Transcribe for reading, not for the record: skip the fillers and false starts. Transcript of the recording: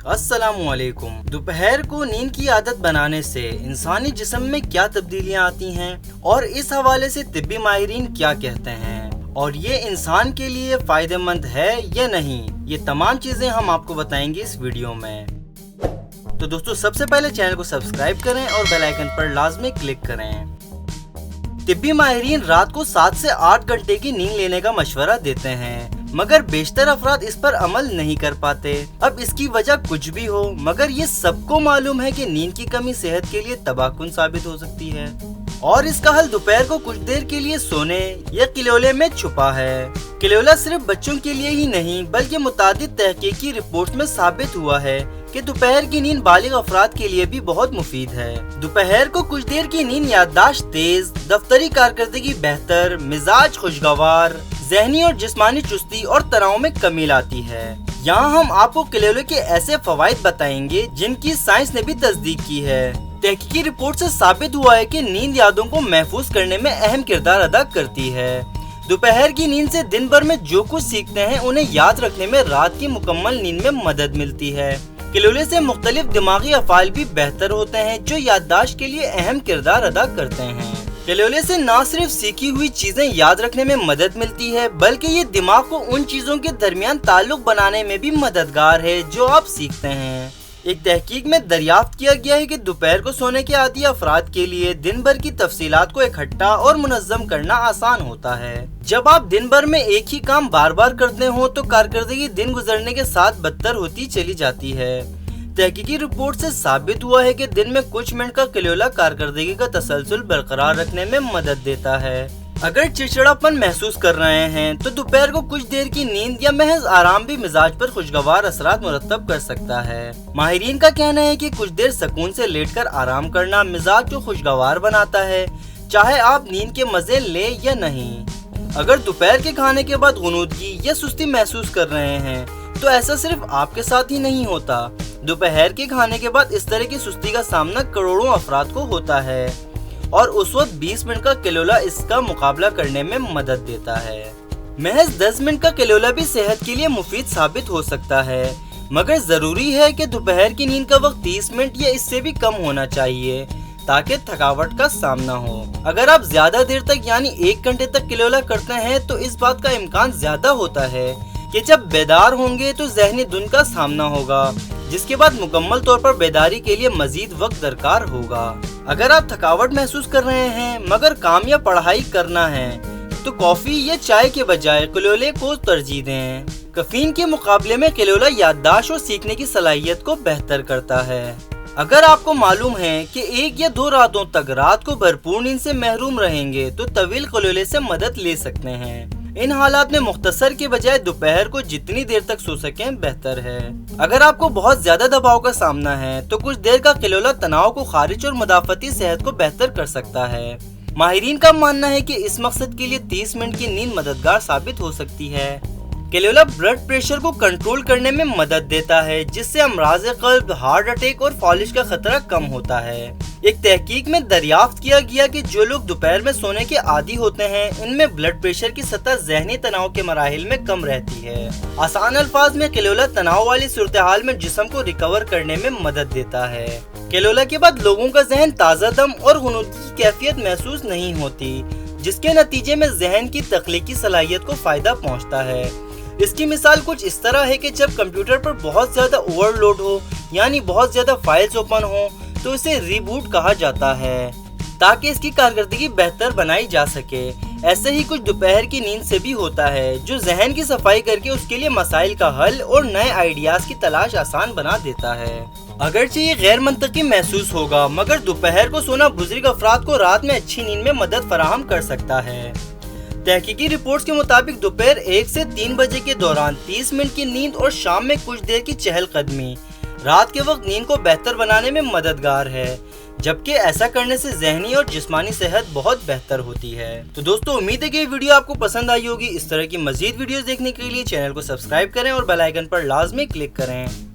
अस्सलाम वालेकुम। दोपहर को नींद की आदत बनाने से इंसानी जिस्म में क्या तब्दीलियां आती हैं और इस हवाले से तिब्बी माहिरीन क्या कहते हैं और ये इंसान के लिए फायदेमंद है या नहीं, ये तमाम चीजें हम आपको बताएंगे इस वीडियो में। तो दोस्तों, सबसे पहले चैनल को सब्सक्राइब करें और बेल आइकन पर लाजमी क्लिक करें। तिब्बी माहिरीन रात को 7 से 8 घंटे की नींद लेने का मशवरा देते हैं, मगर बेशतर अफराद इस पर अमल नहीं कर पाते। अब इसकी वजह कुछ भी हो, मगर ये सबको मालूम है कि नींद की कमी सेहत के लिए तबाहकुन साबित हो सकती है और इसका हल दोपहर को कुछ देर के लिए सोने या किलोले में छुपा है। किलोला सिर्फ बच्चों के लिए ही नहीं बल्कि मुतादिद तहकीकी रिपोर्ट में साबित हुआ है कि दोपहर की नींद बालिग अफराद के लिए भी बहुत मुफीद है। दोपहर को कुछ देर की नींद याददाश्त तेज, दफ्तरी कारकर्दगी बेहतर, मिजाज खुशगवार, ज़हनी और जिस्मानी चुस्ती और तनाव में कमी लाती है। यहाँ हम आपको किलोले के ऐसे फवाइद बताएंगे जिनकी साइंस ने भी तस्दीक की है। तहकीकी रिपोर्ट से साबित हुआ है कि नींद यादों को महफूज करने में अहम किरदार अदा करती है। दोपहर की नींद से दिन भर में जो कुछ सीखते हैं उन्हें याद रखने में रात की मुकम्मल नींद में मदद मिलती है। किलोले से मुख्तलिफ दिमागी अफ़ाल भी बेहतर होते हैं जो याददाश्त के लिए अहम किरदार अदा करते हैं। किलोले से न सिर्फ सीखी हुई चीजें याद रखने में मदद मिलती है बल्कि ये दिमाग को उन चीजों के दरमियान ताल्लुक बनाने में भी मददगार है जो आप सीखते हैं। एक तहकीक में दरियाफ्त किया गया है कि दोपहर को सोने के आदी अफराद के लिए दिन भर की तफसीलात को इकट्ठा और मुनज़्ज़म करना आसान होता है। जब आप दिन भर में एक ही काम बार बार करते हो तो कारकर्दगी दिन गुजरने के साथ बदतर होती चली जाती है। तहकीकी रिपोर्ट से साबित हुआ है कि दिन में कुछ मिनट का किलोला कारकर्दगी का तसलसल बरकरार रखने में मदद देता है। अगर चिड़चिड़ापन महसूस कर रहे हैं तो दोपहर को कुछ देर की नींद या महज आराम भी मिजाज पर खुशगवार असरात मुरतब कर सकता है। माहिरीन का कहना है कि कुछ देर सुकून से लेटकर आराम करना मिजाज को खुशगवार बनाता है, चाहे आप नींद के मजे ले या नहीं। अगर दोपहर के खाने के बाद गुनूदगी या सुस्ती महसूस कर रहे हैं तो ऐसा सिर्फ आपके साथ ही नहीं होता। दोपहर के खाने के बाद इस तरह की सुस्ती का सामना करोड़ों अफराद को होता है और उस वक्त 20 मिनट का किलोला इसका मुकाबला करने में मदद देता है। महज 10 मिनट का किलोला भी सेहत के लिए मुफीद साबित हो सकता है, मगर जरूरी है कि दोपहर की नींद का वक्त 30 मिनट या इससे भी कम होना चाहिए ताकि थकावट का सामना हो। अगर आप ज्यादा देर तक यानी 1 घंटे तक किलोला करते हैं तो इस बात का इम्कान ज्यादा होता है कि जब बेदार होंगे तो जहनी धुन का सामना होगा, जिसके बाद मुकम्मल तौर पर बेदारी के लिए मजीद वक्त दरकार होगा। अगर आप थकावट महसूस कर रहे हैं मगर काम या पढ़ाई करना है तो कॉफी या चाय के बजाय किलोले को तरजीह दें। कैफीन के मुकाबले में किलोला याददाश्त और सीखने की सलाहियत को बेहतर करता है। अगर आपको मालूम है कि 1 या 2 रातों तक रात को भरपूर नींद से महरूम रहेंगे तो तवील किलोले से मदद ले सकते हैं। इन हालात में मुख्तसर के बजाय दोपहर को जितनी देर तक सो सकें बेहतर है। अगर आपको बहुत ज्यादा दबाव का सामना है तो कुछ देर का किलोला तनाव को खारिज और मुदाफती सेहत को बेहतर कर सकता है। माहिरीन का मानना है कि इस मकसद के लिए 30 मिनट की नींद मददगार साबित हो सकती है। किलोला ब्लड प्रेशर को कंट्रोल करने में मदद देता है, जिससे अमराज़ क़ल्ब, हार्ट अटैक और फॉलिश का खतरा कम होता है। एक तहकीक में दरियाफ्त किया गया कि जो लोग दोपहर में सोने के आदी होते हैं उनमें ब्लड प्रेशर की सतह ज़हनी तनाव के मराहिल में कम रहती है। आसान अल्फाज में किलोला तनाव वाली सूरत हाल में जिस्म को रिकवर करने में मदद देता है। किलोला के बाद लोगों का जहन ताज़ा दम और गुनूदगी की कैफियत महसूस नहीं होती, जिसके नतीजे में जहन की तख्लीकी सलाहियत को फायदा पहुँचता है। इसकी मिसाल कुछ इस तरह है कि जब कंप्यूटर पर बहुत ज्यादा ओवरलोड हो यानी बहुत ज्यादा फाइल्स ओपन हो तो इसे रीबूट कहा जाता है ताकि इसकी कारकर्दगी बेहतर बनाई जा सके। ऐसे ही कुछ दोपहर की नींद से भी होता है जो जहन की सफाई करके उसके लिए मसाइल का हल और नए आइडियाज की तलाश आसान बना देता है। अगरचे ये गैर मंतकी महसूस होगा मगर दोपहर को सोना बुजुर्ग अफराद को रात में अच्छी नींद में मदद फराहम कर सकता है। तहकीकी रिपोर्ट्स के मुताबिक दोपहर 1 से 3 बजे के दौरान 30 मिनट की नींद और शाम में कुछ देर की चहलकदमी रात के वक्त नींद को बेहतर बनाने में मददगार है, जबकि ऐसा करने से जहनी और जिस्मानी सेहत बहुत बेहतर होती है। तो दोस्तों, उम्मीद है कि ये वीडियो आपको पसंद आई होगी। इस तरह की मजीद वीडियोस देखने के लिए चैनल को सब्सक्राइब करें और बेल आइकन पर लाजमी क्लिक करें।